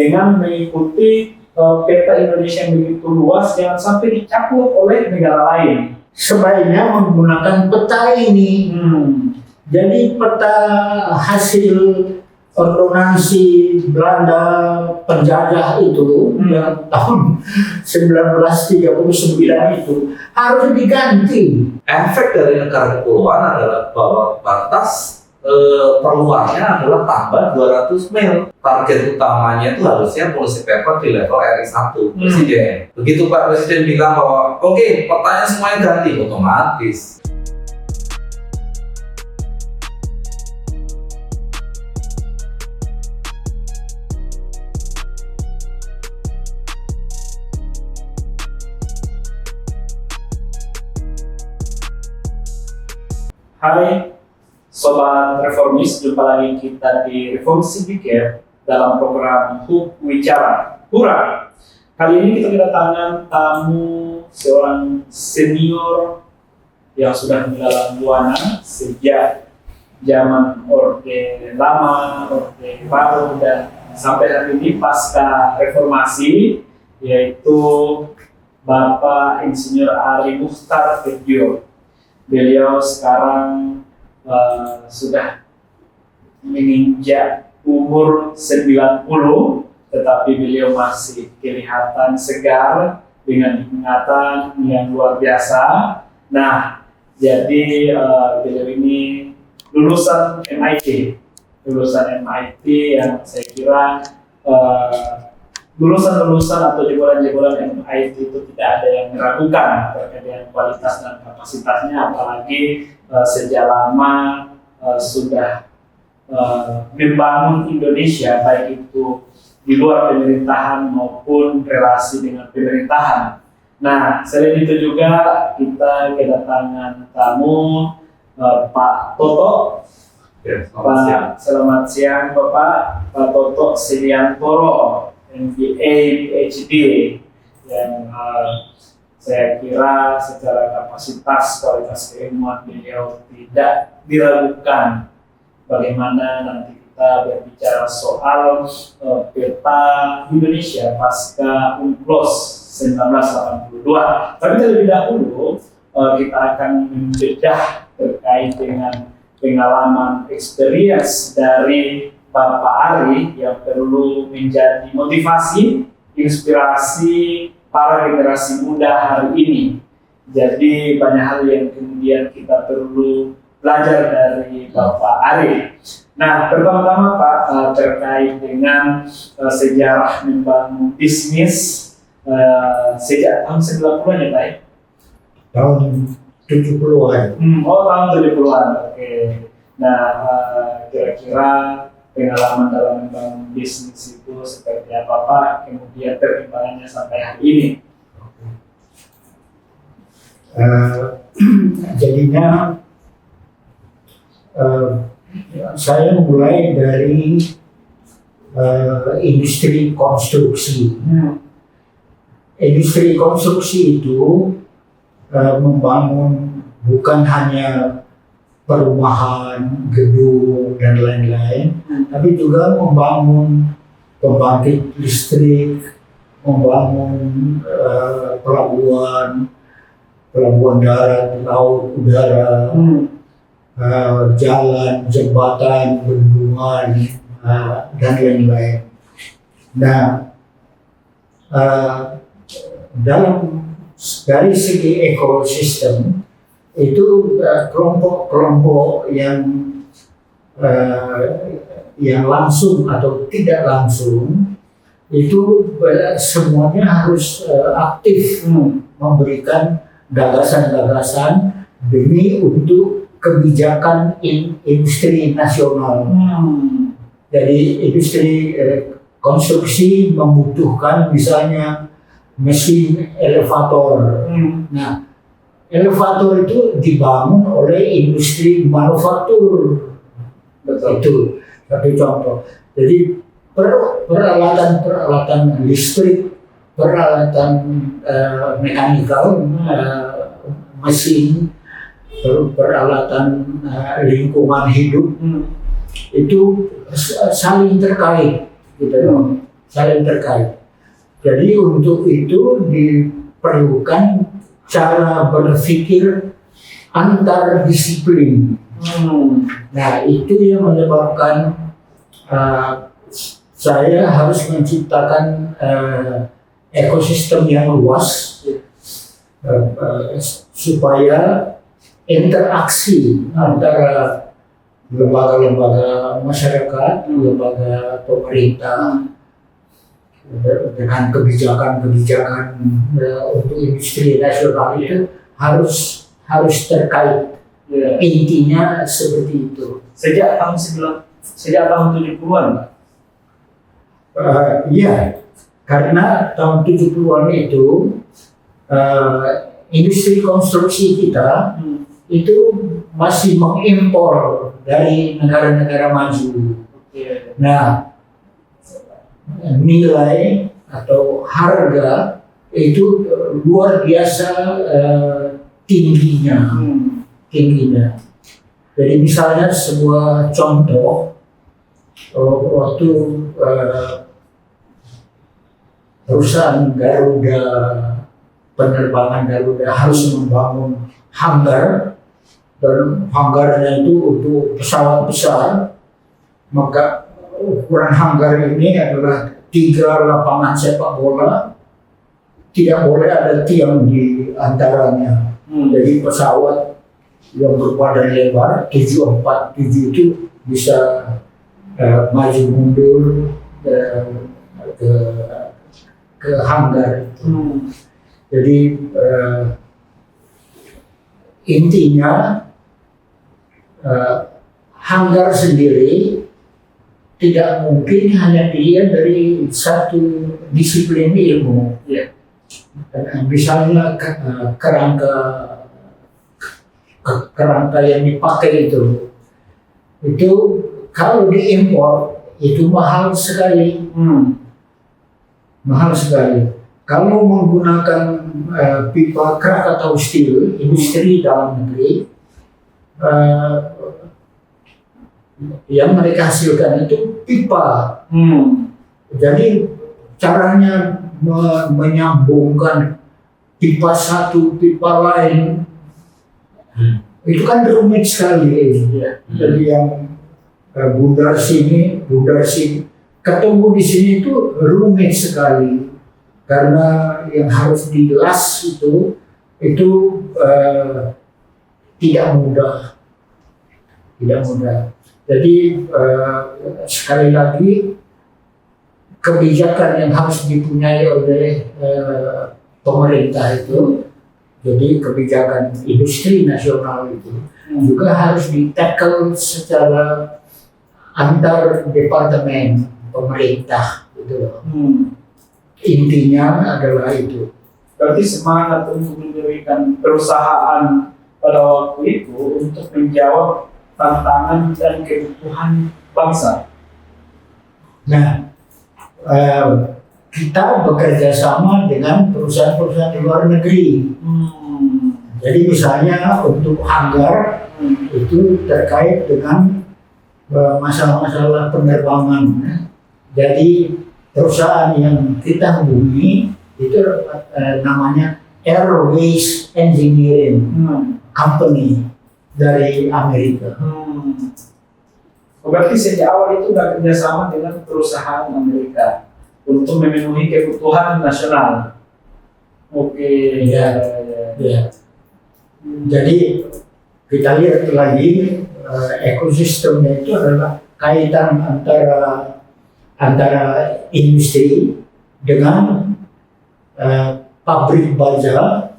dengan mengikuti peta Indonesia yang begitu luas, jangan sampai dicakup oleh negara lain. Sebaiknya menggunakan peta ini. Jadi peta hasil ordonansi Belanda penjajah itu yang tahun 1939 itu harus diganti. Efek dari negara kepulauan adalah bahwa batas perluasannya adalah tambah 200 mil. Target utamanya itu harusnya policy paper di level RI1 Presiden. Begitu Pak Presiden bilang bahwa oke, petanya semuanya ganti, otomatis. Hai Sobat Reformis, jumpa lagi kita di Reformasi Pikir dalam program HUK Wicara. Hura! Kali ini kita kedatangan tamu seorang senior yang sudah mendalam buana sejak zaman Orde Lama, Orde Baru, dan sampai hari ini pasca reformasi, yaitu Bapak Insinyur Ari Muchtar Tejo. Beliau sekarang sudah menginjak umur 90, tetapi beliau masih kelihatan segar dengan ingatan yang luar biasa. Nah, jadi beliau ini lulusan MIT yang saya kira lulusan atau jebolan-jebolan MIT itu tidak ada yang meragukan terkait dengan kualitas dan kapasitasnya, apalagi sejak lama sudah membangun Indonesia, baik itu di luar pemerintahan maupun relasi dengan pemerintahan. Nah, selain itu juga kita kedatangan tamu Pak Toto. Selamat siang Bapak. Pak Toto Siliantoro, MBA, PhD, yang saya kira secara kapasitas, kualitas keilmuan beliau tidak diragukan. Bagaimana nanti kita berbicara soal peta Indonesia pasca UNCLOS 1982. Tapi terlebih dahulu kita akan menjedah terkait dengan pengalaman experience dari Bapak Ari yang perlu menjadi motivasi, inspirasi para generasi muda hari ini. Jadi banyak hal yang kemudian kita perlu belajar dari Bapak Ari. Nah, pertama-tama Pak, terkait dengan sejarah membangun bisnis sejak tahun 90-an ya Pak? Tahun 70-an. Oh, tahun 70-an. Oke. Nah, kira-kira pengalaman dalam membangun bisnis itu seperti apa Pak, kemudian perkembangannya sampai hari ini? Jadinya saya mulai dari industri konstruksi. Industri konstruksi itu membangun bukan hanya perumahan, gedung, dan lain-lain, tapi juga membangun pembangkit listrik, membangun pelabuhan darat, laut, udara, jalan, jembatan, bendungan, dan lain-lain. Nah, dari segi ekosistem itu kelompok-kelompok yang langsung atau tidak langsung itu semuanya harus aktif memberikan gagasan-gagasan demi untuk kebijakan industri nasional. Jadi industri konstruksi membutuhkan misalnya mesin elevator. Nah, elevator itu dibangun oleh industri manufaktur. Itu satu contoh. Jadi peralatan listrik, peralatan mekanikal, mesin, peralatan lingkungan hidup itu saling terkait, gitu. saling terkait. Jadi untuk itu diperlukan cara berpikir antar disiplin. Nah, itu yang menyebabkan saya harus menciptakan ekosistem yang luas supaya interaksi antara lembaga-lembaga masyarakat, lembaga pemerintah dengan kebijakan-kebijakan untuk industri nasional itu harus terkait. Intinya seperti itu. Sejak tahun 70-an, Pak? Iya, karena tahun 70-an itu industri konstruksi kita itu masih mengimpor dari negara-negara maju. Nah, nilai atau harga itu luar biasa tingginya. Jadi misalnya sebuah contoh, waktu perusahaan Garuda, penerbangan Garuda harus membangun hanggar, dan hanggarnya itu untuk pesawat besar, maka ukuran hanggar ini adalah 3 lapangan sepak bola, tidak boleh ada tiang di antaranya. Jadi pesawat yang berbadan lebar 747 itu bisa maju mundur ke hanggar itu. Jadi intinya hanggar sendiri tidak mungkin hanya dilihat dari satu disiplin ilmu. Misalnya kerangka yang dipakai itu kalau diimpor itu mahal sekali. Mahal sekali. Kalau menggunakan pipa Krakatau Steel, industri dalam negeri, yang mereka hasilkan itu pipa. Jadi caranya menyambungkan pipa satu pipa lain itu kan rumit sekali. Jadi yang bundar sini, ketemu di sini itu rumit sekali karena yang harus dilas itu tidak mudah. Jadi sekali lagi kebijakan yang harus dipunyai oleh pemerintah itu, jadi kebijakan industri nasional itu juga harus di-tackle secara antar departemen pemerintah gitu. Intinya adalah itu. Berarti semangat untuk mendirikan perusahaan pada waktu itu untuk menjawab tantangan dan kebutuhan bangsa. Nah, kita bekerja sama dengan perusahaan-perusahaan di luar negeri. Jadi misalnya untuk hanggar itu terkait dengan masalah-masalah penerbangan. Jadi perusahaan yang kita hubungi itu namanya Airways Engineering Company dari Amerika. Berarti sejak awal itu sudah kerjasama dengan perusahaan Amerika untuk memenuhi kebutuhan nasional. Oke. Ya. Jadi kita lihat lagi ekosistemnya itu adalah kaitan antara industri dengan pabrik baja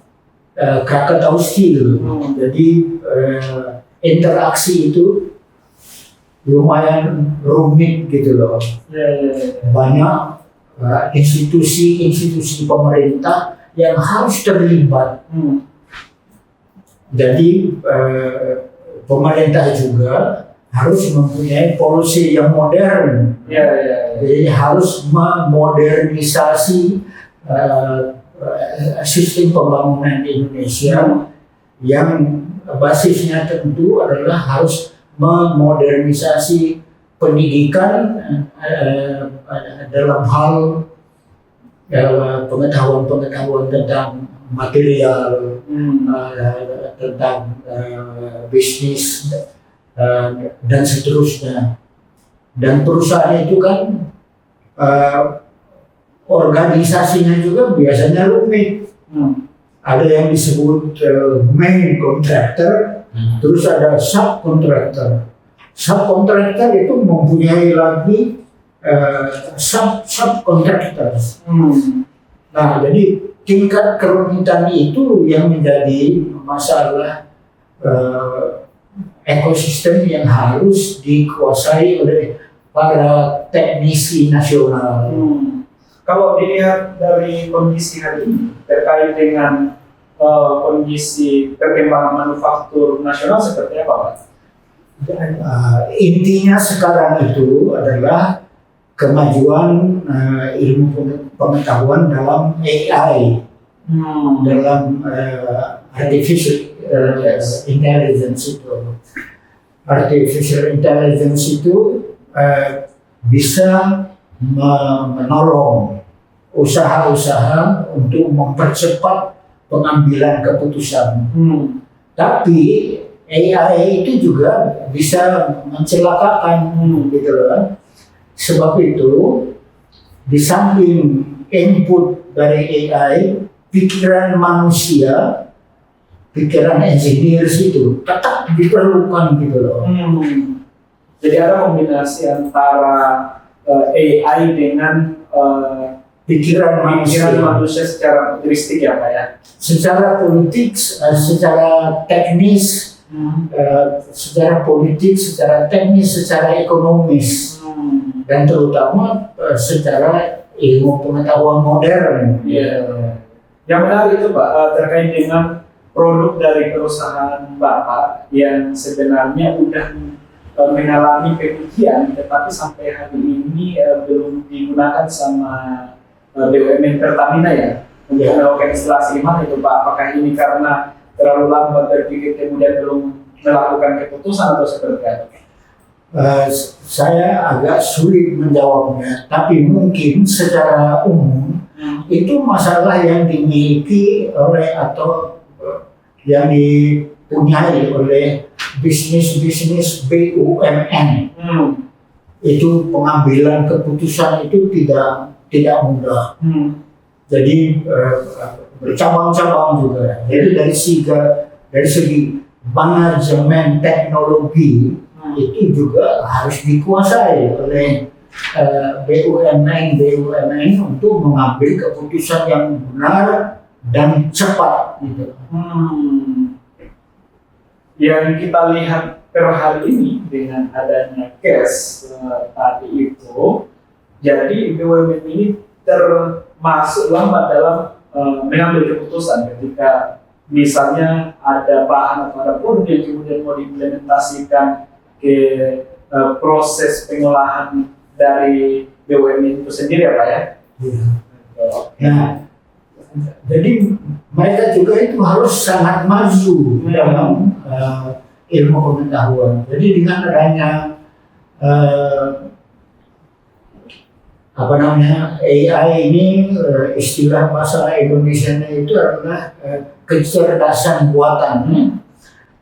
Krakatau Steel. Jadi interaksi itu lumayan rumit gitu loh. Banyak institusi pemerintah yang harus terlibat. Jadi pemerintah juga harus mempunyai policy yang modern. Jadi harus memodernisasi sistem pembangunan di Indonesia yang basisnya tentu adalah harus memodernisasi pendidikan dalam hal pengetahuan tentang material, tentang bisnis dan seterusnya. Dan perusahaan itu kan organisasinya juga biasanya rumit. Ada yang disebut main contractor, terus ada subcontractor. Subcontractor itu mempunyai lagi subcontractors. Nah, jadi tingkat kerumitan itu yang menjadi masalah ekosistem yang harus dikuasai oleh para teknisi nasional. Kalau dilihat dari kondisi hari ini terkait dengan kondisi perkembangan manufaktur nasional seperti apa, Pak? Intinya sekarang itu adalah kemajuan ilmu pengetahuan dalam AI, dalam artificial intelligence itu. Artificial intelligence itu bisa menolong usaha-usaha untuk mempercepat pengambilan keputusan. Tapi AI itu juga bisa mencelakakan gitu loh. Sebab itu di samping input dari AI, pikiran manusia, pikiran engineers itu tetap diperlukan gitu loh. Jadi ada kombinasi antara AI dengan pikiran manusia secara futuristik ya Pak ya? Secara politik, secara teknis, secara politik, secara teknis, secara ekonomis, dan terutama secara ilmu pengetahuan modern. Yang menarik itu Pak, terkait dengan produk dari perusahaan Bapak yang sebenarnya udah mengalami pengujian, tetapi sampai hari ini belum digunakan sama BUMN Pertamina ya untuk melakukan instalasi. Gimana itu Pak? Apakah ini karena terlalu lambat berpikir kemudian belum melakukan keputusan atau seperti apa? Saya agak sulit menjawabnya, tapi mungkin secara umum itu masalah yang dimiliki oleh atau yang dipunyai oleh bisnis-bisnis BUMN. Itu pengambilan keputusan itu tidak mudah. Jadi bercabang-cabang juga. Jadi dari segi manajemen teknologi itu juga harus dikuasai oleh BUMN untuk mengambil keputusan yang benar dan cepat. Gitu. Yang kita lihat per hari ini dengan adanya cash tadi itu, jadi BUMN ini termasuk lambat dalam mengambil keputusan ketika misalnya ada bahan atau ada produk yang kemudian mau diimplementasikan ke proses pengolahan dari BUMN itu sendiri ya Pak ya? Nah, jadi mereka juga itu harus sangat maju dalam ilmu pengetahuan. Jadi dengan adanya AI ini, istilah bahasa Indonesia itu adalah kecerdasan buatan.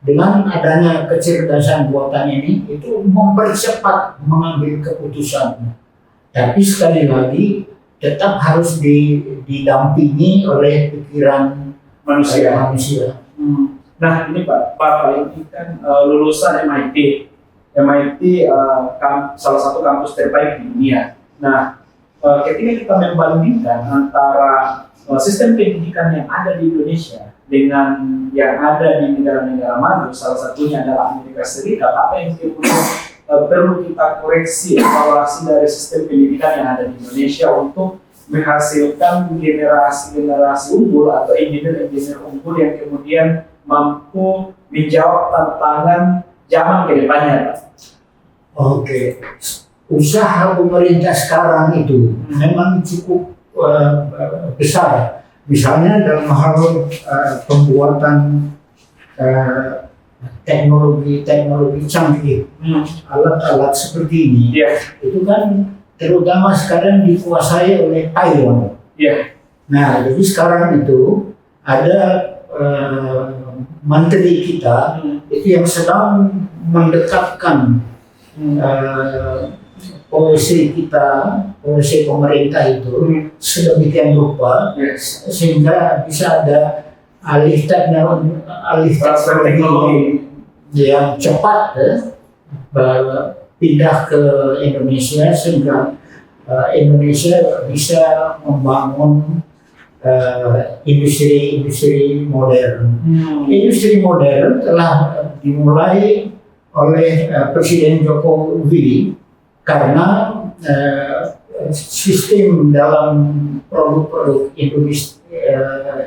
Dengan adanya kecerdasan buatan ini itu mempercepat mengambil keputusan. Tapi sekali lagi tetap harus didampingi oleh pikiran manusia. Nah ini Bapak ini kan lulusan MIT. MIT salah satu kampus terbaik di dunia. Nah ketika kita membandingkan antara sistem pendidikan yang ada di Indonesia dengan yang ada di negara-negara maju, salah satunya adalah Amerika Serikat, apa yang kemudian perlu kita koreksi evaluasi dari sistem pendidikan yang ada di Indonesia untuk menghasilkan generasi-generasi unggul atau engineer-engineer unggul yang kemudian mampu menjawab tantangan zaman ke depannya. Oke. Usaha pemerintah sekarang itu memang cukup besar. Misalnya dalam hal pembuatan teknologi canggih, alat-alat seperti ini, Iya. itu kan terutama sekarang dikuasai oleh Taiwan. Iya. Nah, jadi sekarang itu ada menteri kita itu yang sedang mendekatkan polisi kita, polisi pemerintah itu sedemikian rupa sehingga bisa ada alih Transfer teknologi. yang cepat pindah ke Indonesia sehingga Indonesia bisa membangun industri modern. Industri modern telah dimulai oleh Presiden Jokowi karena sistem dalam produk-produk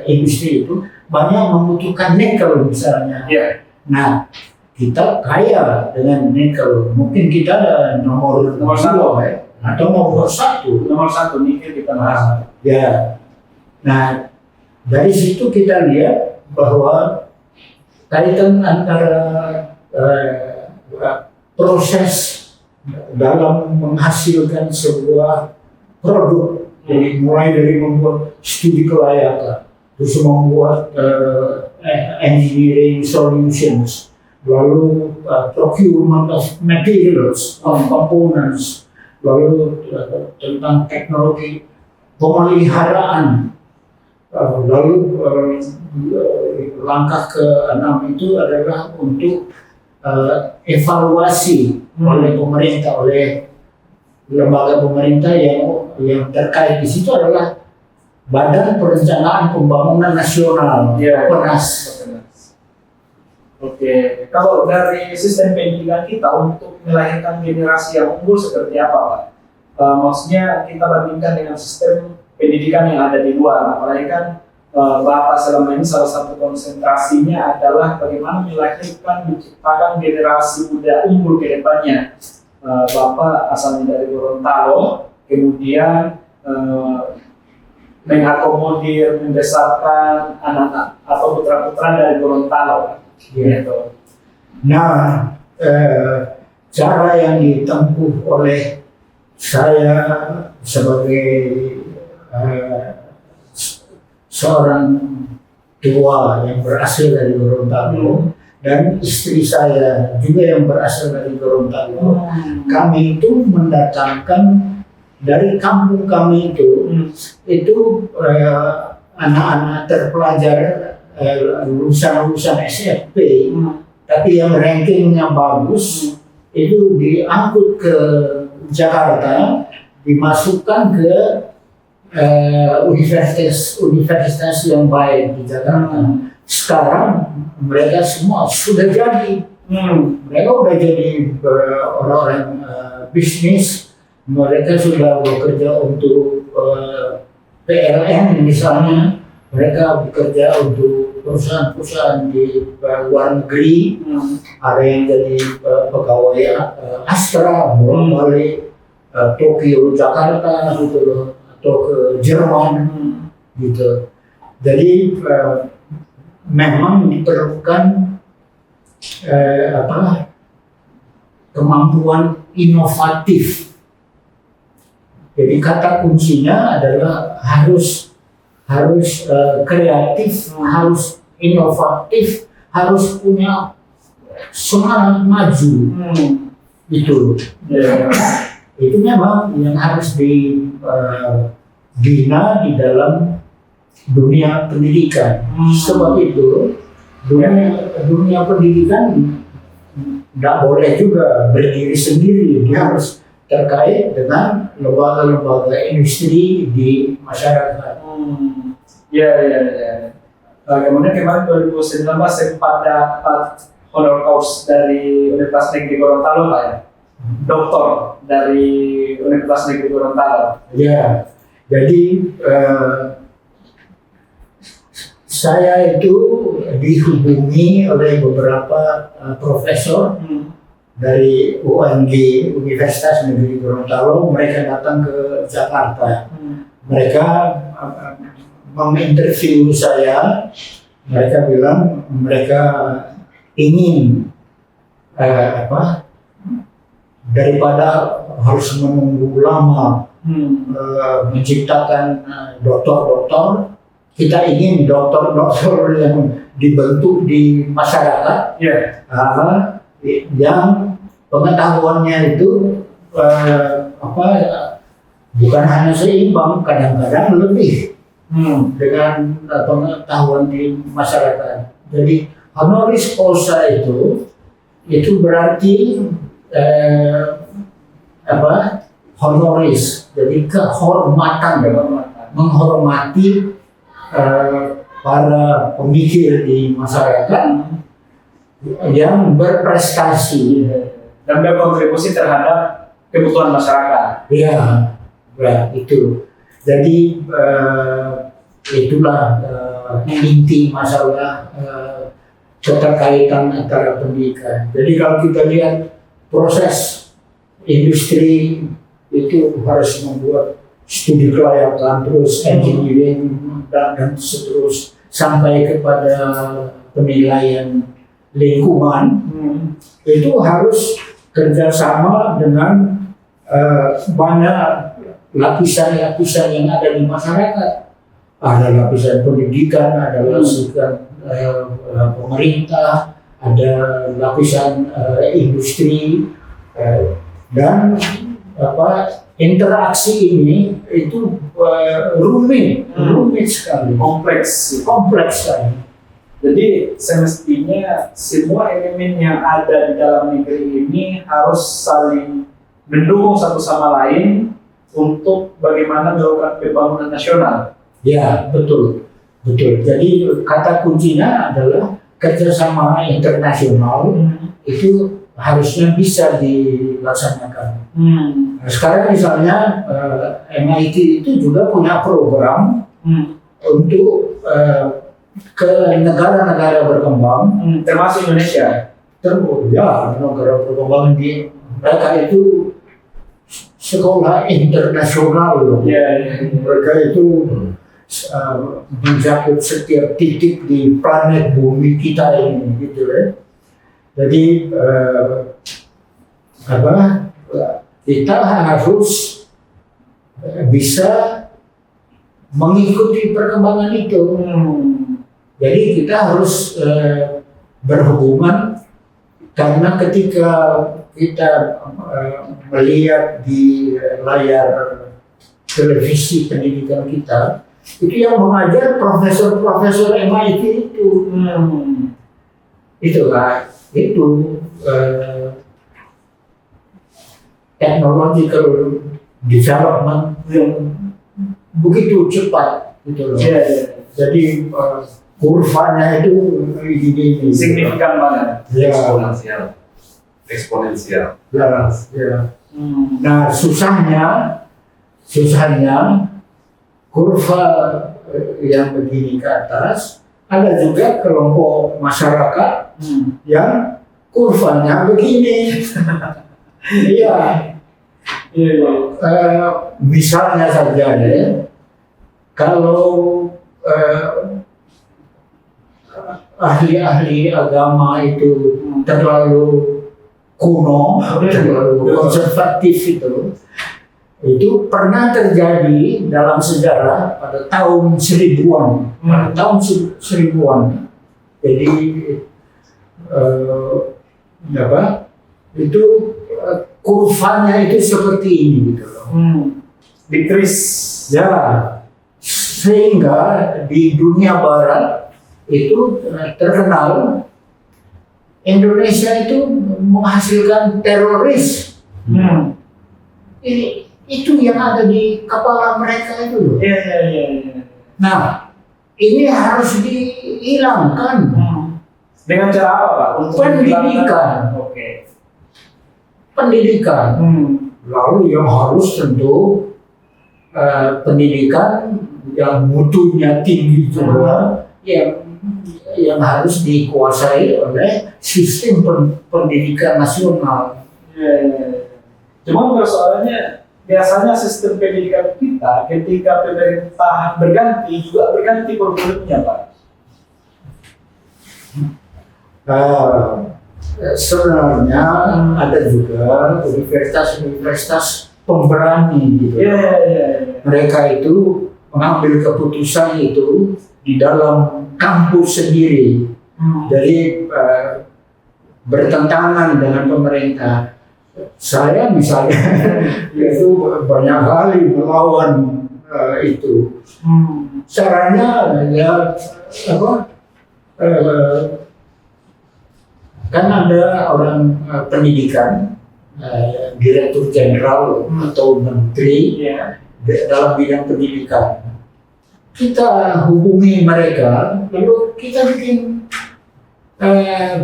industri itu banyak membutuhkan nikel misalnya. Iya. Nah, kita kaya dengan nikel. Mungkin kita nomor satu. atau nomor satu. Nomor satu nikel kita bahas. Ya. Nah, dari situ kita lihat bahwa kaitan antara proses dalam menghasilkan sebuah produk, jadi mulai dari membuat studi kelayakan, terus membuat engineering solutions, lalu procurement of materials, of components, lalu tentang teknologi pemeliharaan, lalu langkah ke-6 itu adalah untuk evaluasi oleh pemerintah, oleh lembaga pemerintah yang terkait. Di situ adalah Badan Perencanaan Pembangunan Nasional, Bappenas. Oke, kalau dari sistem pendidikan kita untuk melahirkan generasi yang unggul seperti apa, Pak? Maksudnya kita bandingkan dengan sistem pendidikan yang ada di luar. Apalagi kan Bapak selama ini salah satu konsentrasinya adalah bagaimana melahirkan, menciptakan generasi muda unggul ke depannya. Bapak asalnya dari Gorontalo, kemudian mengakomodir, membesarkan anak-anak atau putra-putra dari Gorontalo. Gitu. Nah, cara yang ditempuh oleh saya sebagai seorang tua yang berasal dari Gorontalo dan istri saya juga yang berasal dari Gorontalo, kami itu mendatangkan dari kampung kami itu anak-anak terpelajar lulusan SMP, tapi yang rankingnya bagus itu diangkut ke Jakarta, dimasukkan ke universitas yang baik di Jakarta. Sekarang mereka semua sudah jadi, mereka sudah jadi orang-orang bisnis. Mereka sudah bekerja untuk PLN misalnya, mereka bekerja untuk perusahaan-perusahaan di luar negeri, ada yang jadi pegawai Astra, bolak-balik Tokyo, Jakarta gitu loh, atau ke Jerman gitu. Jadi memang diperlukan kemampuan inovatif. Jadi kata kuncinya adalah harus kreatif, harus inovatif, harus punya semangat maju. Itu itu memang yang harus dibina di dalam dunia pendidikan. Sebab itu dunia pendidikan tidak boleh juga berdiri sendiri, dia harus terkait dengan lembaga-lembaga industri di masyarakat. Kemudian kemarin 2019 sempat dapat honor cause dari Universitas Negeri Gorontalo, Pak ya? Doktor dari Universitas Negeri Gorontalo. Ya, jadi saya itu dihubungi oleh beberapa profesor dari UNG, Universitas Negeri Gorontalo. Mereka datang ke Jakarta. Mereka menginterview saya. Mereka bilang mereka ingin daripada harus menunggu lama menciptakan dokter-dokter, kita ingin dokter-dokter yang dibentuk di masyarakat, yang pengetahuannya itu bukan hanya seimbang, kadang-kadang lebih dengan pengetahuan di masyarakat. Jadi honoris causa itu berarti honoris, jadi kehormatan, menghormati para pemikir di masyarakat yang berprestasi dan berkontribusi terhadap kebutuhan masyarakat. Ya, itu. Jadi itulah inti masalah keterkaitan antara pendidikan. Jadi kalau kita lihat proses industri itu harus membuat studi kelayakan, terus engineering dan seterus sampai kepada penilaian lingkungan. Itu harus kerjasama dengan banyak lapisan-lapisan yang ada di masyarakat. Ada lapisan pendidikan, ada lapisan pemerintah, ada lapisan industri, dan interaksi ini itu rumit sekali, kompleks sekali. Jadi semestinya semua elemen yang ada di dalam negeri ini harus saling mendukung satu sama lain untuk bagaimana melakukan pembangunan nasional. Ya, betul. Jadi kata kuncinya adalah kerjasama internasional itu harusnya bisa dilaksanakan. Nah, sekarang misalnya MIT itu juga punya program untuk ke negara-negara berkembang, termasuk Indonesia. Ya, negara berkembang di mereka itu sekolah internasional loh. Mereka itu mencakup setiap titik di planet bumi kita ini, gitu ya. Jadi kita harus bisa mengikuti perkembangan itu. Jadi kita harus berhubungan, karena ketika kita melihat di layar televisi pendidikan kita, itu yang mengajar profesor-profesor MIT itu. Itulah technological development yang begitu cepat gitu loh. Jadi kurvanya itu ini signifikan banget. Eksponensial. Nah, susahnya kurva yang begini ke atas, ada juga kelompok masyarakat yang kurvanya begini. Misalnya saja ya, kalau ahli-ahli agama itu terlalu kuno, terlalu konservatif itu pernah terjadi dalam sejarah pada tahun 1000-an. Jadi itu kurvanya itu seperti ini gitu loh. Decrease. Ya, sehingga di dunia barat itu terkenal Indonesia itu menghasilkan teroris. Itu yang ada di kepala mereka itu. Nah, ini harus dihilangkan. Dengan cara apa, Pak? Untuk pendidikan. Pendidikan. Lalu yang harus tentu pendidikan yang mutunya tinggi juga, yang harus dikuasai oleh sistem pendidikan nasional. Cuma persoalannya biasanya sistem pendidikan kita ketika pemerintah berganti juga berganti kurikulumnya, Pak. sebenarnya ada juga universitas-universitas pemberani gitu. Mereka itu mengambil keputusan itu di dalam kampus sendiri, jadi bertentangan dengan pemerintah. Saya misalnya itu banyak kali melawan itu. Caranya ya apa? Kan ada orang pendidikan, direktur jenderal atau menteri dalam bidang pendidikan. Kita hubungi mereka, lalu kita bikin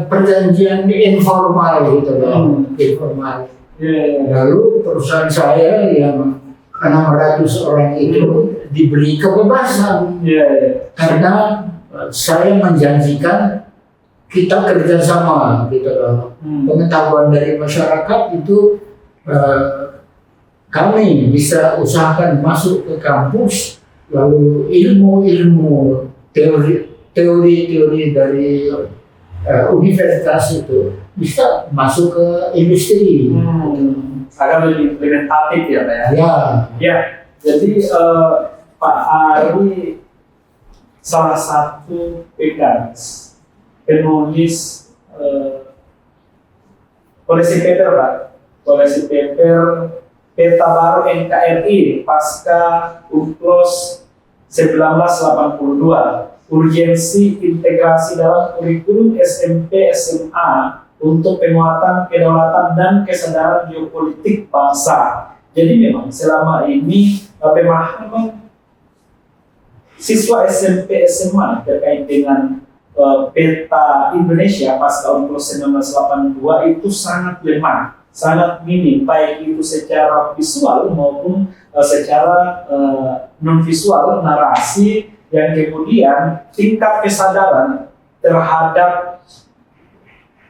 perjanjian informal gitu loh, informal. Lalu perusahaan saya yang 600 orang itu diberi kebebasan karena saya menjanjikan kita kerjasama gitu loh. Pengetahuan dari masyarakat itu kami bisa usahakan masuk ke kampus, lalu ilmu-ilmu teori dari universitas itu bisa masuk ke industri. Agar lebih implementatif ya Pak ya? Ya, jadi Pak Ari salah satu penulis policy paper Pak, policy paper peta baru NKRI pasca UNCLOS 1982, urgensi integrasi dalam kurikulum SMP SMA untuk penguatan kedaulatan dan kesadaran geopolitik bangsa. Jadi memang selama ini pemahaman siswa SMP SMA terkait dengan peta Indonesia pasca UNCLOS 1982 itu sangat lemah, sangat minim, baik itu secara visual maupun secara non visual narasi, yang kemudian tingkat kesadaran terhadap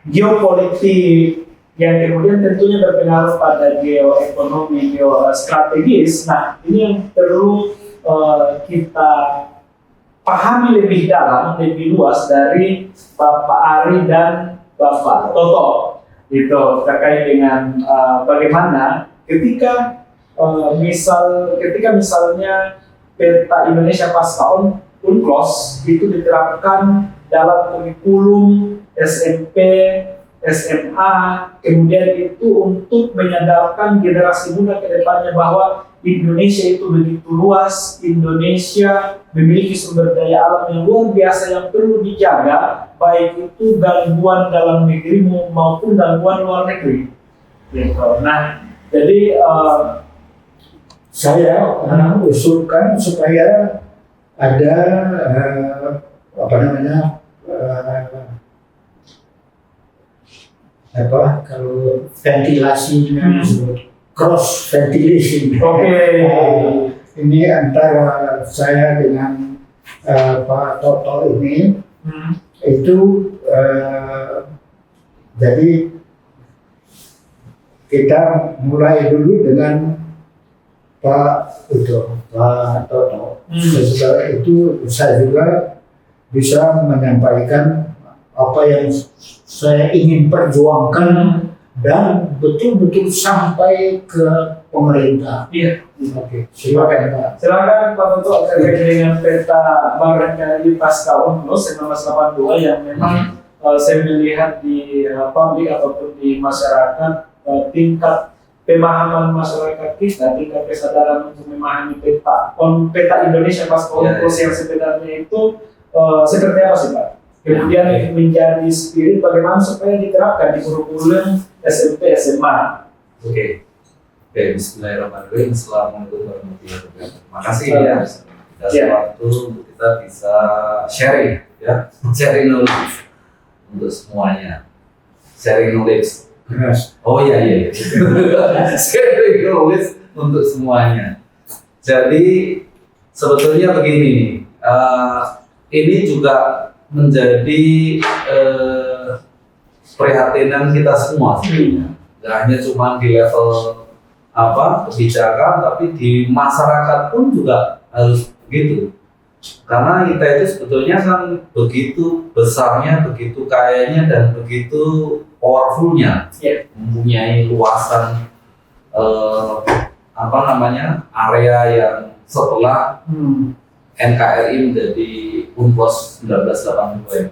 geopolitik yang kemudian tentunya berpengaruh pada geoekonomi, geostrategis. Nah, ini yang perlu kita pahami lebih dalam, lebih luas dari Bapak Ari dan Bapak Toto, gitu, terkait dengan bagaimana ketika misalnya peta Indonesia pasca UNCLOS itu diterapkan dalam kurikulum SMP, SMA, kemudian itu untuk menyadarkan generasi muda ke depannya bahwa Indonesia itu begitu luas, Indonesia memiliki sumber daya alam yang luar biasa yang perlu dijaga, baik itu gangguan dalam negeri maupun gangguan luar negeri. Gitu. Nah, jadi saya usulkan supaya ada kalau ventilasinya cross ventilation. Ini antara saya dengan Pak Toto ini itu jadi kita mulai dulu dengan Pak Toto. Setelah itu saya juga bisa menyampaikan apa yang saya ingin perjuangkan dan betul-betul sampai ke pemerintah. Iya. Oke, silakan. Silakan Pak Toto terkait dengan peta barangkali pasca UNCLOS 1982 yang memang saya melihat di publik ataupun di masyarakat, tingkat pemahaman masyarakat kita, tingkat kesadaran untuk memahami peta Indonesia pasca UNCLOS yang sebenarnya itu seperti apa sih Pak? Kemudian menjadi spirit bagaimana supaya diterapkan di kurikulum SMP SMA. Oke, bismillahirrahmanirrahim. Assalamualaikum warahmatullahi wabarakatuh. Terima kasih ya. Dan waktu untuk kita bisa sharing ya, sharing knowledge untuk semuanya. Sharing knowledge. Oh iya. Sharing knowledge untuk semuanya. Jadi sebetulnya begini, ini juga menjadi perhatian kita semua sebenarnya. Tidak hanya cuma di level kebijakan, tapi di masyarakat pun juga harus begitu. Karena kita itu sebetulnya kan begitu besarnya, begitu kayanya, dan begitu powerfulnya, mempunyai luasan area yang setelah NKRI menjadi UNCLOS 1980.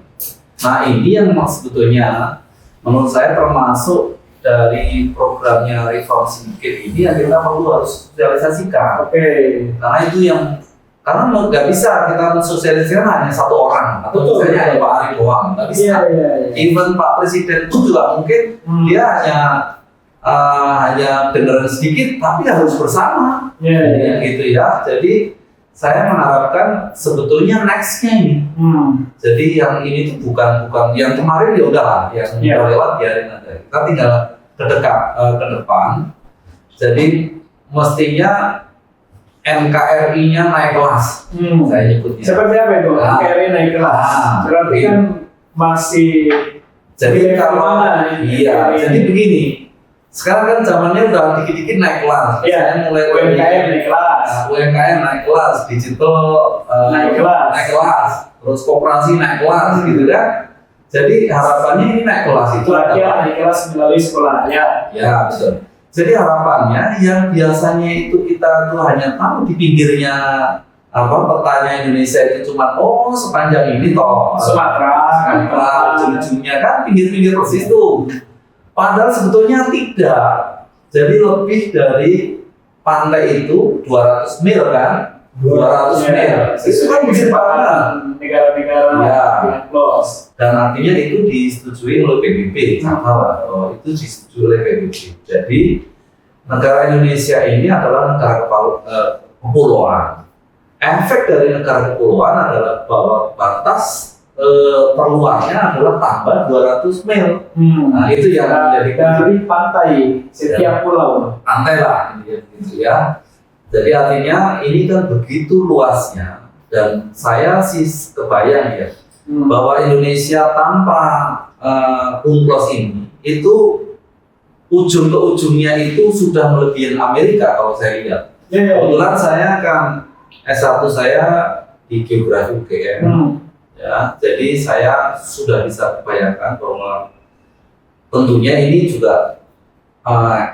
Nah ini yang sebetulnya menurut saya termasuk dari programnya Reform Syndicate ini yang kita harus sosialisasikan. Karena itu karena nggak bisa kita mensosialisasikan hanya satu orang atau misalnya hanya Pak Ari doang, nggak bisa. Even Pak Presiden pun juga mungkin dia hanya dengar sedikit, tapi harus bersama, gitu ya. Jadi saya mengharapkan sebetulnya nextnya ini. Jadi yang ini tuh bukan yang kemarin ya udahlah, yang udah lewat biarin aja. Kita tinggal ke depan. Jadi mestinya NKRI-nya naik kelas, saya nyebutnya. Seperti apa itu? NKRI naik kelas. Berarti kan masih. Jadi jadi begini. Sekarang kan zamannya udah dikit-dikit naik kelas. Saya mulai UMKM naik kelas. UMKM naik kelas, digital naik kelas. Terus koperasi naik kelas, gitu kan. Jadi harapannya ini naik kelas itu adalah naik kelas melalui sekolah. Ya, betul. Jadi harapannya yang biasanya itu kita tuh hanya tahu di pinggirnya petanya Indonesia itu cuma sepanjang ini toh Sumatera, ujung-ujungnya kan pinggir-pinggir persis tuh. Padahal sebetulnya tidak. Jadi lebih dari pantai itu 200 mil kan? 200 mil. Itu kan bisa banget. Negara-negara yang close. Dan artinya itu disetujui oleh PBB. Itu disetujui oleh PBB. Jadi negara Indonesia ini adalah negara kepulauan. Efek dari negara kepulauan adalah bahwa batas perluasnya adalah tambah 200 mil. Nah itu yang menjadi dari pantai setiap pulau. Pantai lah, gitu ya. Jadi artinya ini kan begitu luasnya, dan saya sih kebayang ya bahwa Indonesia tanpa UNCLOS ini itu ujung ke ujungnya itu sudah melebihi Amerika kalau saya lihat. Kebetulan saya kan S1 saya di Geografi UGM. Ya, jadi saya sudah bisa bayangkan bahwa tentunya ini juga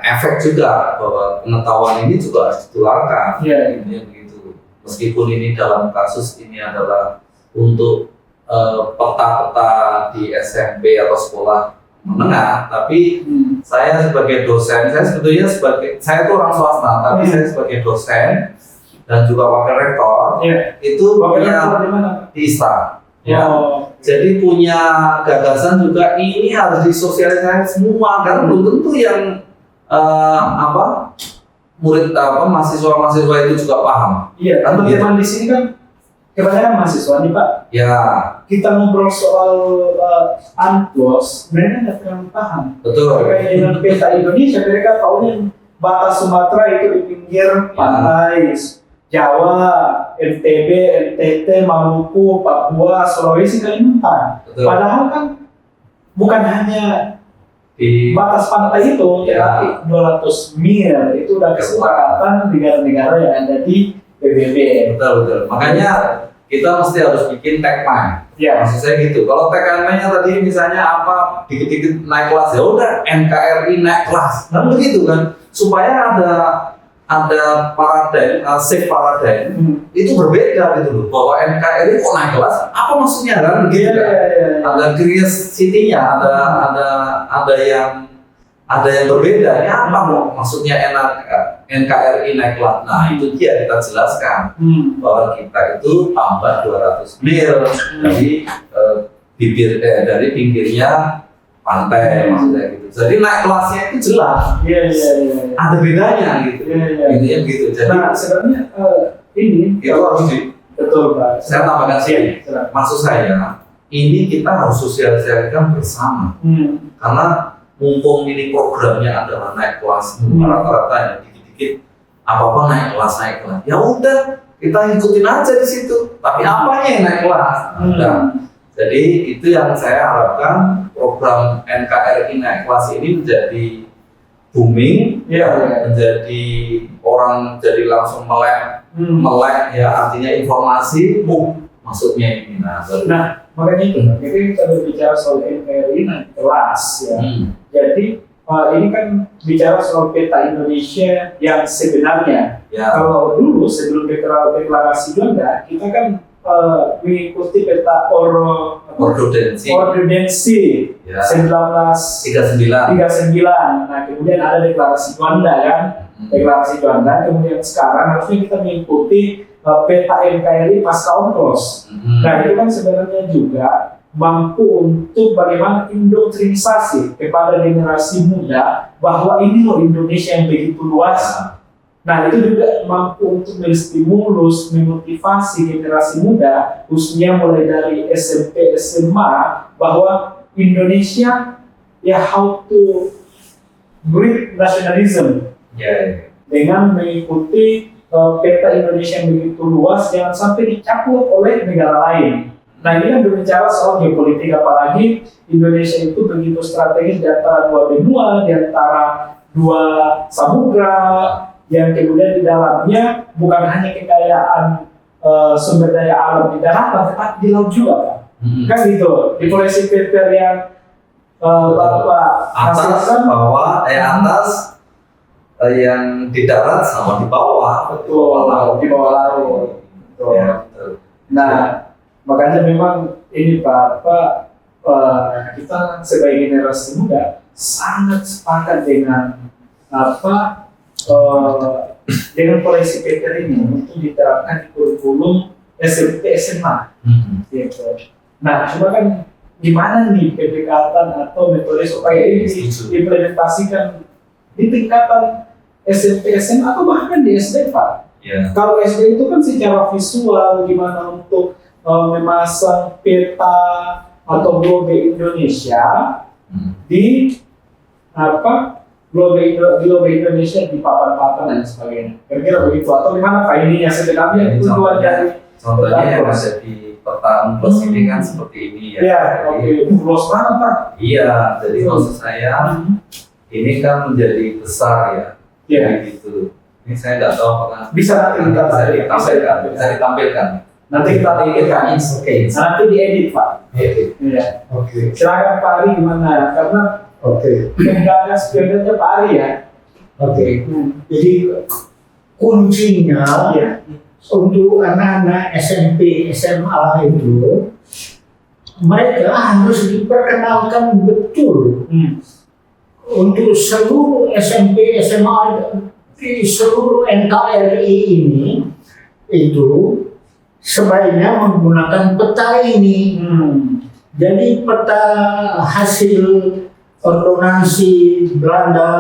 efek juga bahwa pengetahuan ini juga harus ditularkan. Begitu. Meskipun ini dalam kasus ini adalah untuk peta-peta di SMP atau sekolah menengah, tapi saya sebagai dosen, saya itu orang swasta, tapi saya sebagai dosen dan juga wakil rektor itu punya di ISTA. Jadi punya gagasan juga ini harus disosialisasikan semua karena belum tentu yang mahasiswa itu juga paham. Kan teman-teman di sini kan kebanyakan mahasiswa nih Pak. Kita ngobrol soal UNCLOS, mereka nggak terlalu paham. Betul. Kayak dengan peta Indonesia, mereka tahunya batas Sumatera itu di pinggir pantai. Jawa, NTB, NTT, Maluku, Papua, Sulawesi, Kalimantan. Padahal kan bukan hanya di batas pantai itu, tetapi 200 mil itu udah kesepakatan negara-negara yang ada di PBB. Betul. Makanya kita mesti harus bikin tagline. Maksud saya gitu. Kalau tagline-nya tadi misalnya dikit-dikit naik kelas, ya udah NKRI naik kelas. Kan begitu kan, supaya ada paradigm, safe paradigm itu berbeda gitu loh, bahwa NKRI kok naik kelas, apa maksudnya kan begitu kan? Ada curiosity-nya, ada yang berbeda. Ini apa maksudnya NKRI naik kelas? Nah itu dia kita jelaskan bahwa kita itu tambah 200 mil dari pinggirnya pantai, maksudnya gitu. Jadi naik kelasnya itu jelas. Ada bedanya gitu. Intinya gitu. Jadi sebenarnya ini itu harus betul Pak. Saya tambahkan sih. Maksud saya ini kita harus sosialisasikan bersama. Karena mumpung ini programnya adalah naik kelas, rata-rata yang dikit-dikit apa naik kelas. Ya udah kita ikutin aja di situ. Tapi apanya yang naik kelas? Jadi itu yang saya harapkan, program NKRI naik kelas ini menjadi booming, menjadi orang jadi langsung melek melek ya, artinya informasi masuknya ini. Nah, makanya itu. Jadi kita berbicara soal NKRI nanti kelas ya. Jadi ini kan bicara soal peta Indonesia yang sebenarnya. Ya. Kalau dulu sebelum deklarasi Juanda, kita kan mengikuti peta ordodensi ya. 1939. Nah, kemudian ada deklarasi Juanda kan. Deklarasi Juanda, kemudian sekarang harusnya kita mengikuti peta NKRI pasca UNCLOS. Nah, itu kan sebenarnya juga mampu untuk bagaimana indoktrinisasi kepada generasi muda bahwa ini loh Indonesia yang begitu luas. Nah, itu juga mampu untuk menstimulus, memotivasi generasi muda, khususnya mulai dari SMP, SMA, bahwa Indonesia ya how to breed nationalism. Dengan mengikuti peta Indonesia yang begitu luas, jangan sampai dicakup oleh negara lain. Nah, ini kan berbicara soal geopolitik, apalagi Indonesia itu begitu strategis di antara dua benua, di antara dua samudra, yang kemudian di dalamnya bukan hanya kekayaan sumber daya alam di daratan, tetapi di laut juga kan. Kan gitu, di polisi Peter yang Bapak atas, bawah, atas yang di darat sama di bawah. Betul, di bawah laut. Betul. Ya, betul. Nah, makanya memang ini Pak, kita sebagai generasi muda sangat sepakat dengan dengan polisi Peter ini untuk diterapkan di kurikulum SMP SMA. Gitu. Nah, cuma kan gimana nih pendekatan atau metode supaya ini diimplementasikan di tingkatan SMP SMA atau bahkan di SD Pak? Kalau SD itu kan secara visual gimana untuk memasang peta atau globe Indonesia di globe Indonesia di papan-papan dan sebagainya. Kira-kira begitu atau gimana Pak ininya sebenarnya tujuan dari contohnya yang ada di peta UNCLOS ini kan seperti ini ya. Iya, oke. Luas banget Pak. Iya, jadi maksud saya ini kan menjadi besar ya. Iya. Gitu. Ini saya nggak tahu apakah bisa ditampilkan. Nanti kita tampilkan. Oke. Nanti diedit Pak. Iya. Oke. Silakan Pak Ari gimana? Karena penggagas sebenarnya Pak Ari ya. Jadi kuncinya untuk anak-anak SMP, SMA itu mereka harus diperkenalkan betul untuk seluruh SMP, SMA di seluruh NKRI ini itu sebaiknya menggunakan peta ini. Jadi peta hasil ordonansi Belanda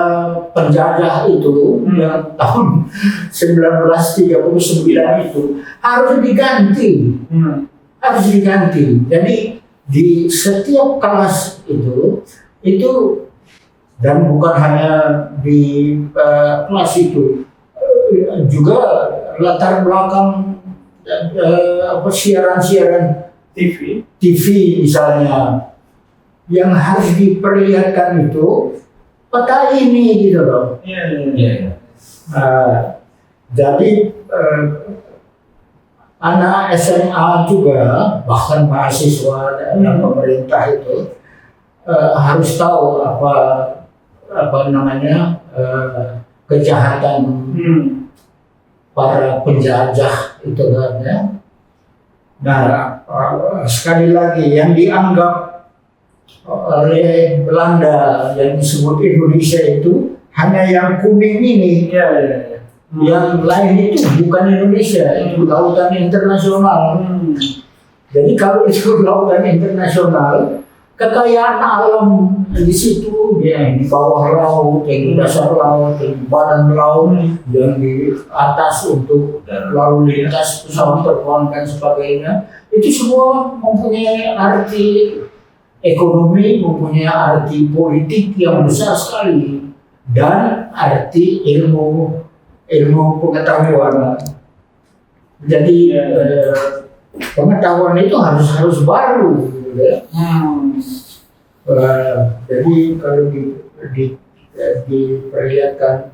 penjajah itu yang tahun 1939 itu harus diganti. Harus diganti. Jadi di setiap kelas itu dan bukan hanya di kelas itu juga latar belakang siaran-siaran TV misalnya yang harus diperlihatkan itu peta ini gitu loh. Jadi anak SMA juga bahkan mahasiswa dan pemerintah itu harus tahu apa namanya kejahatan para penjajah itu kan ya. Nah sekali lagi yang dianggap oleh Belanda yang disebut Indonesia itu hanya yang kuning ini. Yang lain itu bukan Indonesia, itu lautan internasional. Jadi kalau itu lautan internasional, kekayaan alam di situ, yang di bawah laut, yang di dasar laut, yang di badan laut, yang di atas untuk lalu lintas pesawat terbang dan sebagainya, itu semua mempunyai arti ekonomi, mempunyai arti politik yang besar sekali, dan arti ilmu pengetahuan. Jadi pengetahuan itu harus baru, gitu ya. Jadi kalau diperlihatkan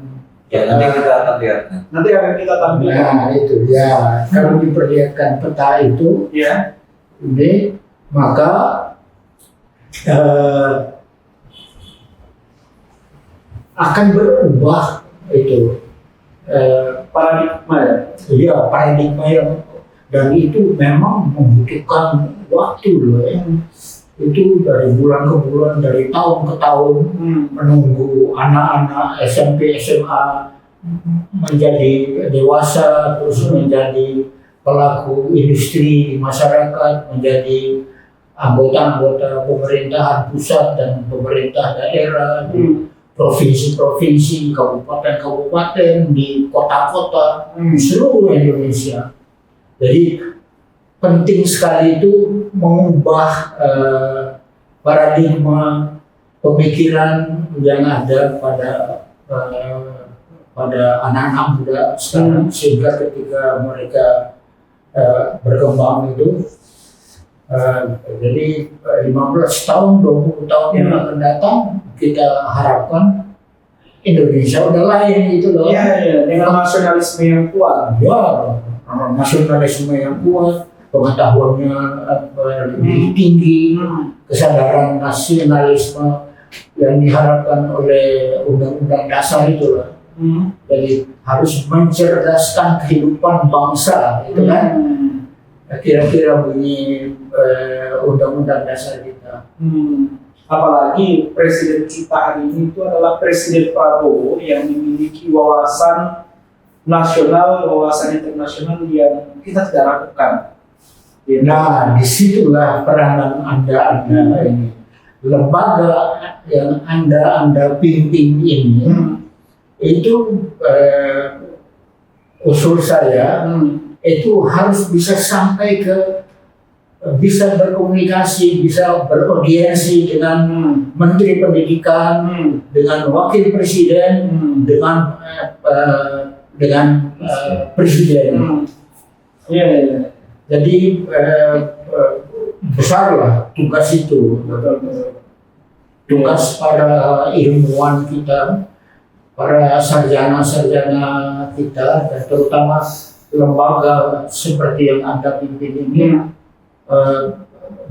Ya, nanti kita akan lihat. Nanti akan kita tampilkan. Nah itu ya, kalau diperlihatkan peta itu, Ya. ini maka akan berubah itu Paradigma ya. ya paradigma yang, dan itu memang membutuhkan waktu loh ya. Itu dari bulan ke bulan, dari tahun ke tahun, menunggu anak-anak SMP SMA menjadi dewasa, terus menjadi pelaku industri di masyarakat, menjadi anggota-anggota pemerintahan pusat dan pemerintah daerah, di provinsi-provinsi, kabupaten-kabupaten, di kota-kota, di seluruh Indonesia. Jadi penting sekali itu mengubah paradigma pemikiran yang ada pada anak-anak muda sekarang, sehingga ketika mereka berkembang itu jadi 15 tahun, 20 tahun yang akan datang, kita harapkan Indonesia udah lain gitu loh. Iya, dengan nasionalisme yang kuat. Ya, nasionalisme yang kuat, pengetahuannya lebih tinggi, kesadaran nasionalisme yang diharapkan oleh Undang-Undang Dasar itu lah. Jadi harus mencerdaskan kehidupan bangsa, itu kan? Kira-kira bunyi Undang-Undang Dasar kita. Apalagi presiden kita hari ini itu adalah Presiden Prabowo yang memiliki wawasan nasional, wawasan internasional yang kita tidak lakukan. Nah, disitulah peranan Anda ini. Lembaga yang Anda pimpin ini, itu usul saya, itu harus bisa sampai ke, bisa berkomunikasi, bisa beraudiensi dengan Menteri Pendidikan, dengan Wakil Presiden, dengan Presiden. Jadi besarlah tugas itu, tugas para ilmuwan kita, para sarjana-sarjana kita, dan terutama lembaga seperti yang Anda pimpin ini,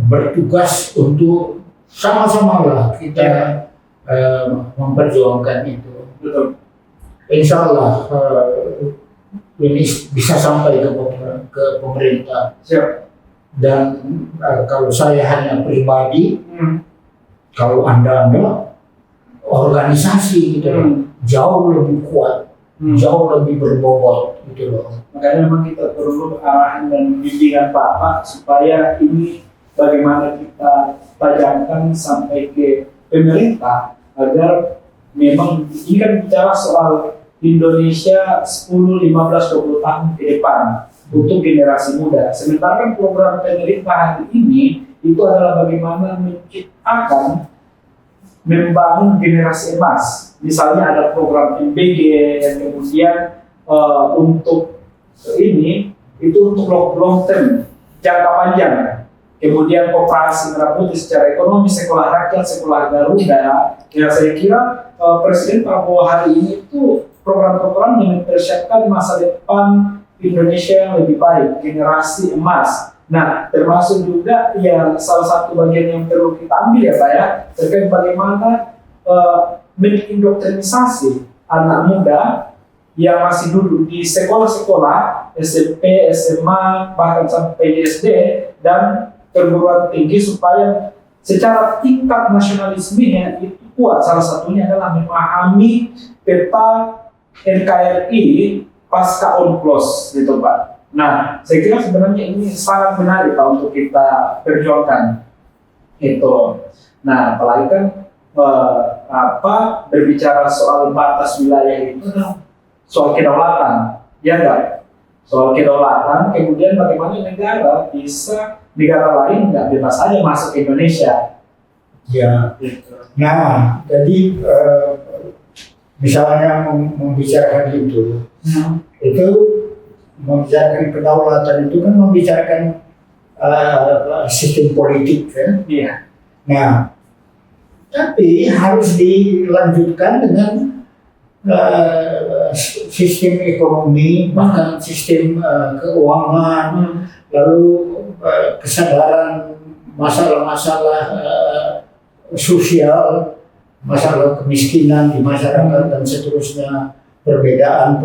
bertugas untuk sama-sama lah kita memperjuangkan itu. Insya Allah ini bisa sampai ke pemerintah. Dan kalau saya hanya pribadi, kalau Anda organisasi gitu, jauh lebih kuat, jauh lebih berbobot gitu loh. Makanya memang kita perlu arahan dan bimbingan Bapak supaya ini bagaimana kita tajamkan sampai ke pemerintah agar memang ini kan bicara soal Indonesia 10, 15, 20 tahun ke depan untuk generasi muda. Sementara kan program pemerintah hari ini itu adalah bagaimana menciptakan, membangun generasi emas. Misalnya ada program MBG yang kemudian untuk ini itu untuk long term, jangka panjang. Kemudian Koperasi Merah Putih secara ekonomi, sekolah rakyat, sekolah Garuda. Ya saya kira Presiden Prabowo hari ini itu program-program yang mempersiapkan masa depan Indonesia yang lebih baik, generasi emas. Nah, termasuk juga yang salah satu bagian yang perlu kita ambil ya Pak ya, terkait bagaimana mendoktrinisasi anak muda yang masih duduk di sekolah-sekolah SMP, SMA, bahkan sampai SD dan perguruan tinggi supaya secara tingkat nasionalismenya itu kuat. Salah satunya adalah memahami peta NKRI pasca UNCLOS gitu Pak. Nah, saya kira sebenarnya ini sangat menarik Pak untuk kita perjuangkan itu. Nah, apalagi kan berbicara soal batas wilayah itu soal kedaulatan, ya enggak? Soal kedaulatan, kemudian bagaimana negara lain nggak bebas saja masuk ke Indonesia. Ya. Nah, jadi misalnya membicarakan itu membicarakan kedaulatan itu kan membicarakan sistem politik kan. Iya. Nah, tapi harus dilanjutkan dengan sistem ekonomi, bahkan sistem keuangan, lalu kesadaran masalah-masalah sosial, masalah kemiskinan di masyarakat dan seterusnya, perbedaan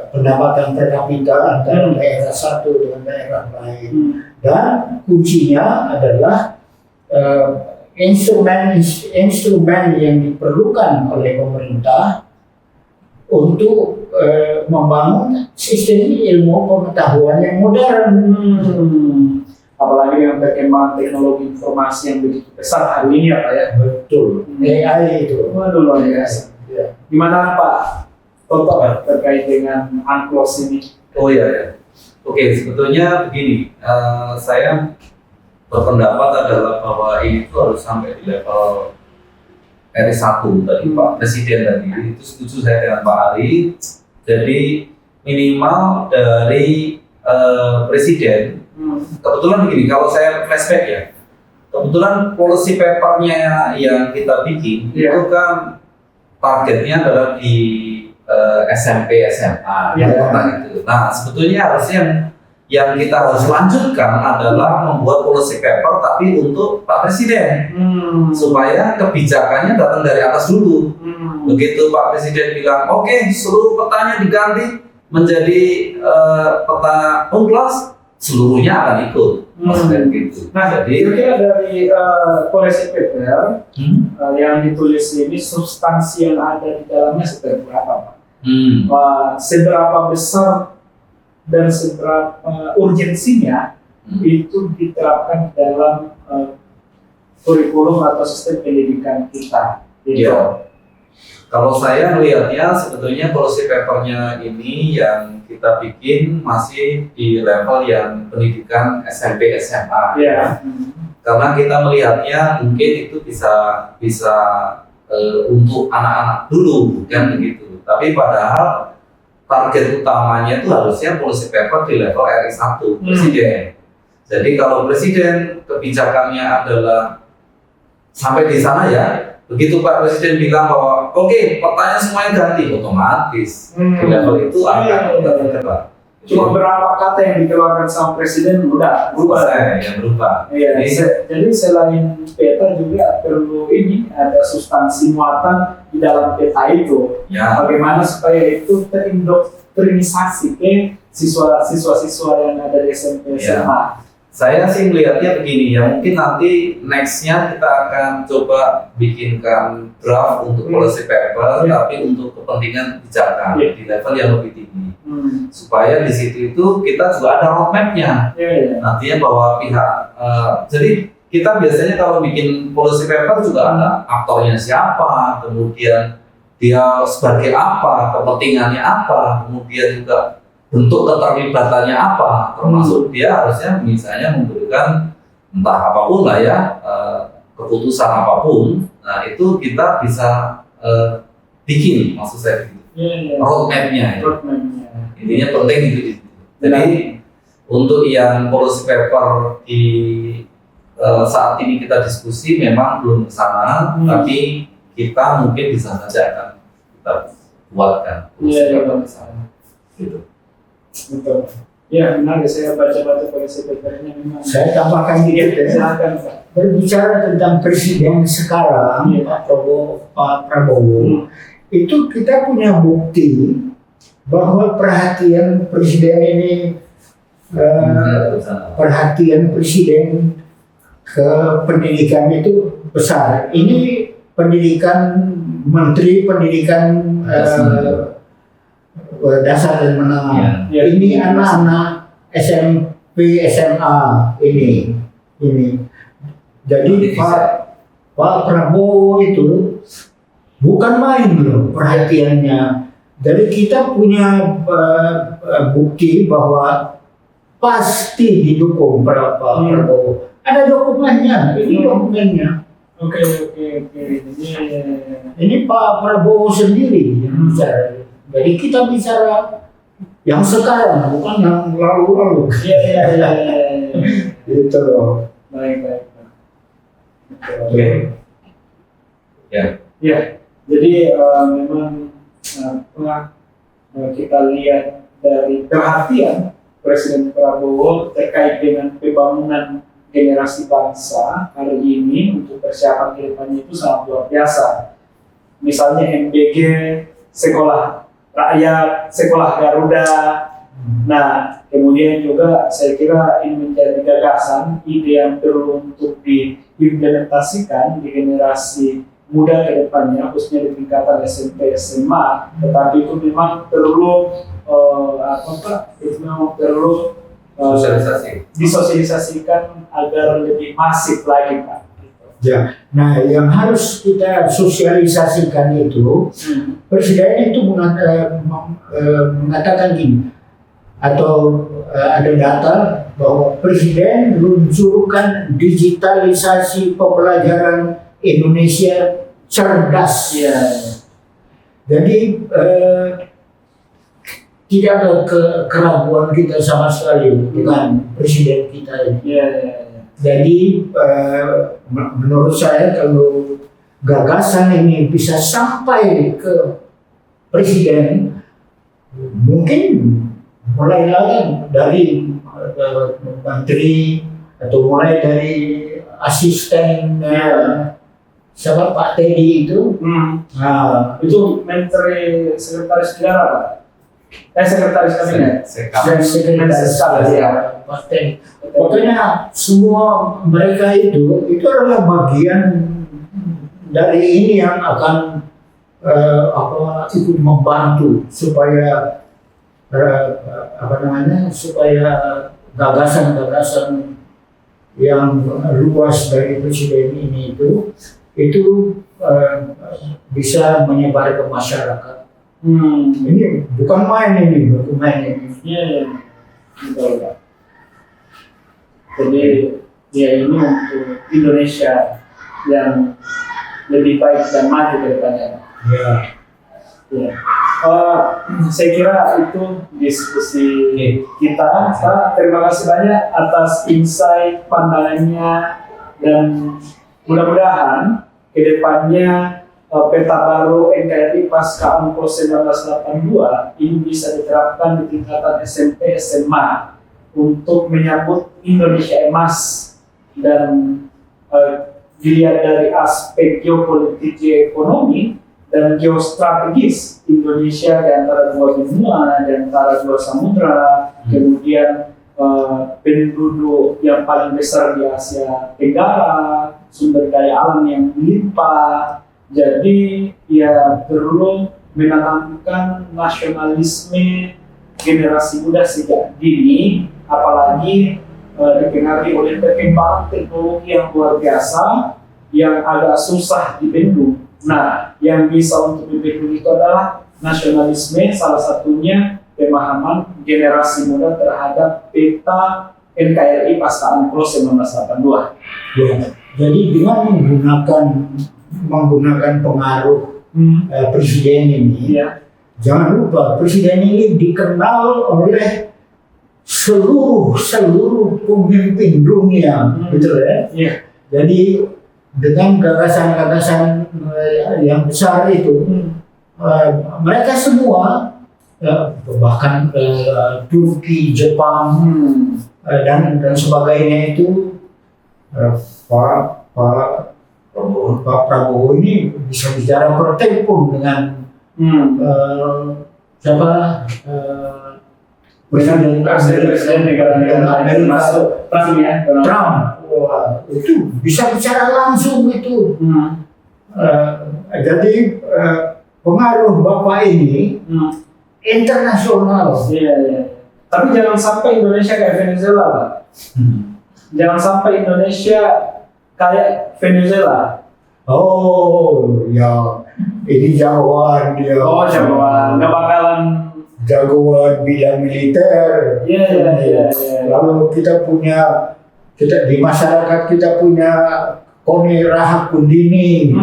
pendapatan per kapita antara daerah satu dengan daerah lain. Dan kuncinya adalah instrumen yang diperlukan oleh pemerintah untuk membangun sistem ilmu pengetahuan yang modern. Apalagi yang perkembangan teknologi informasi yang begitu besar hari ini ya Pak ya. Betul. AI itu. Waduh luar biasa. Ya. Gimana Pak Toto terkait dengan UNCLOS ini? Oh iya. Oke, sebetulnya begini, saya berpendapat adalah bahwa ini tuh harus sampai di level RI1 tadi Pak Presiden tadi, itu setuju saya dengan Pak Ari. Jadi minimal dari Presiden, kebetulan begini, kalau saya flashback ya, kebetulan policy papernya yang kita bikin itu kan targetnya adalah di SMP, SMA, gitu. Nah, sebetulnya harusnya yang kita harus lanjutkan adalah membuat policy paper tapi untuk Pak Presiden, supaya kebijakannya datang dari atas dulu. Begitu Pak Presiden bilang, oke, seluruh petanya diganti menjadi peta UNCLOS, seluruhnya akan ikut. Maksudnya gitu. Nah, jadi kira dari policy paper yang ditulis ini, substansi yang ada di dalamnya seperti apa Pak? Seberapa besar dan seberapa urgensinya itu diterapkan dalam kurikulum atau sistem pendidikan kita. Gitu. Ya. Kalau saya melihatnya sebetulnya policy papernya ini yang kita bikin masih di level yang pendidikan SMP SMA. Ya. Karena kita melihatnya mungkin itu bisa untuk anak-anak dulu kan begitu. Tapi padahal target utamanya itu harusnya policy paper di level RI1 Presiden. Jadi kalau Presiden kebijakannya adalah sampai di sana ya, begitu Pak Presiden bilang bahwa oke, petanya semuanya ganti, otomatis di level itu akan tergerak. Cuma berapa kata yang dikeluarkan sama Presiden udah berubah. Yang berubah. Iya. Jadi selain peta juga perlu ini ada substansi muatan di dalam peta itu. Ya. Bagaimana supaya itu terindoktrinisasi ke siswa-siswa yang ada di SMP SMA. Ya. Saya sih melihatnya begini ya, mungkin nanti nextnya kita akan coba bikinkan draft untuk policy paper, tapi untuk kepentingan kebijakan di level yang lebih tinggi. Supaya di situ itu kita juga ada roadmap-nya. Nantinya bahwa pihak, jadi kita biasanya kalau bikin policy paper juga ada aktornya siapa, kemudian dia sebagai apa, kepentingannya apa, kemudian juga bentuk keterlibatannya apa, termasuk dia harusnya misalnya memberikan entah apapun lah ya, keputusan apapun. Nah itu kita bisa bikin, maksud saya roadmap-nya. Intinya penting itu. Jadi untuk yang policy paper di saat ini kita diskusi memang belum ke sana, tapi kita mungkin bisa saja akan kita buatkan policy paper di sana. Gitu. Betul. Ya benar, saya baca-baca policy papernya memang. Saya tambahkan dikit ya. Silakan Pak. Berbicara tentang presiden sekarang, Pak Prabowo, itu kita punya bukti bahwa perhatian presiden ini, perhatian presiden ke pendidikan itu besar. Ini pendidikan, Menteri Pendidikan dasar dan menengah. Ini anak-anak SMP, SMA ini. Jadi Pak Prabowo itu bukan main loh perhatiannya. Jadi kita punya bukti bahwa pasti didukung Pak Prabowo. Ada dokumennya, ini dokumennya. Oke. Ini Pak Prabowo sendiri yang bicara. Jadi kita bicara yang sekarang, bukan yang lalu-lalu. Iya. Gitu loh. Baik. Oke. Ya. Jadi memang kita lihat dari perhatian Presiden Prabowo terkait dengan pembangunan generasi bangsa hari ini untuk persiapan ke depannya itu sangat luar biasa. Misalnya MBG, sekolah rakyat, sekolah Garuda. Nah, kemudian juga saya kira ini menjadi gagasan, ide yang perlu untuk diimplementasikan di generasi muda ke depannya, khususnya di tingkatan SMP, SMA. Tetapi itu memang perlu disosialisasikan agar lebih masif lagi, Pak. Ya, nah yang harus kita sosialisasikan itu, Presiden itu mengatakan gini, atau ada data bahwa Presiden meluncurkan digitalisasi pembelajaran Indonesia cerdas. Ya. Jadi tidak ada keraguan kita sama sekali dengan Presiden kita ini. Ya. Jadi menurut saya kalau gagasan ini bisa sampai ke Presiden, mungkin mulai lagi dari menteri atau mulai dari asisten siapa Pak Teddy itu. Nah, Itu Menteri Sekretaris Negara, Pak. Sekretaris Kabinet. dan sekretaris ya, Pak Teddy. Pokoknya semua mereka itu adalah bagian dari ini yang akan ikut membantu supaya supaya gagasan-gagasan yang luas dari Presiden ini itu bisa menyebar ke masyarakat. Ini bukan main ini. Iya. Betul, Pak. Jadi ya ini untuk Indonesia yang lebih baik dan maju ke depannya. Ya. Ya. Saya kira itu diskusi kita, Pak. Terima kasih banyak atas insight pandangannya, dan mudah-mudahan ke depannya peta baru NKRI pasca Unkros 1982 ini bisa diterapkan di tingkatan SMP SMA untuk menyambut Indonesia emas, dan dilihat dari aspek geopolitik, geoekonomi, dan geostrategis Indonesia di antara dua benua, di antara dua samudra, kemudian penduduk yang paling besar di Asia Tenggara, sumber daya alam yang melimpah. Jadi ya perlu menanamkan nasionalisme generasi muda sejak dini, apalagi dipengaruhi oleh perkembangan teknologi yang luar biasa yang agak susah dibendung. Nah, yang bisa untuk dibendung itu adalah nasionalisme, salah satunya pemahaman generasi muda terhadap peta NKRI pasca Unkros 1982. Ya. Jadi dengan menggunakan pengaruh Presiden ini, jangan lupa Presiden ini dikenal oleh seluruh pemimpin dunia, gitu ya. Jadi dengan gagasan-gagasan yang besar itu, mereka semua bahkan Turki, Jepang dan sebagainya itu, Pak Prabowo ini bisa bicara per telepon dengan Presiden negara lain masuk Trump ya. Trump. Wah, itu bisa bicara langsung itu. Jadi pengaruh Bapak ini internasional. Iya. Tapi jangan sampai Indonesia kayak Venezuela, Pak. Jangan sampai Indonesia kayak Venezuela. Oh, ya. Ini jagoan dia. Oh, jagoan. Nggak bakalan jagoan bidang militer. Iya. Lalu kita di masyarakat kita punya Koni Rahakundini,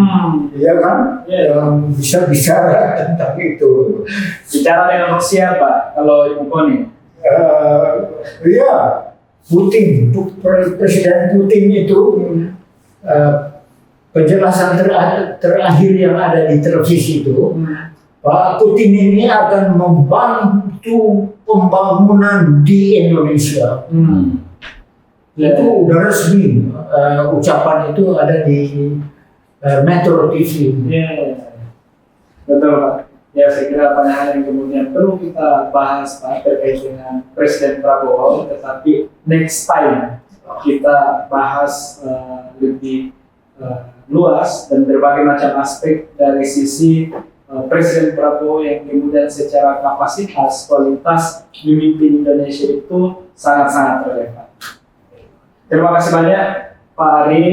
ya kan? Yang bisa bicara tentang itu. Bicara dengan Rusia, Pak, kalau Ibu Koni. Iya, Presiden Putin itu penjelasan terakhir yang ada di televisi itu, Pak Putin ini akan membantu pembangunan di Indonesia. Itu udah resmi, ucapan itu ada di Metro TV. Betul Pak. Ya saya kira banyak hal yang kemudian perlu kita bahas Pak terkait dengan Presiden Prabowo, tetapi next time kita bahas lebih luas dan berbagai macam aspek dari sisi Presiden Prabowo yang kemudian secara kapasitas, kualitas memimpin Indonesia itu sangat-sangat relevan. Terima kasih banyak Pak Ari,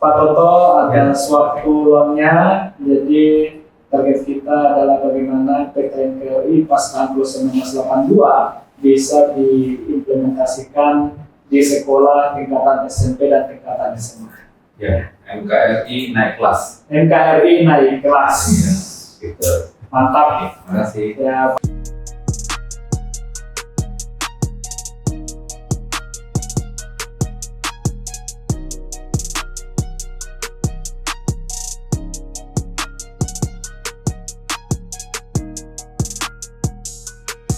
Pak Toto atas waktu luangnya. Jadi target kita adalah bagaimana PTN-KRI pasca 1982 bisa diimplementasikan di sekolah tingkatan SMP dan tingkatan SMA. Ya, NKRI naik kelas. NKRI naik kelas. Gitu. Mantap. Terima kasih. Ya.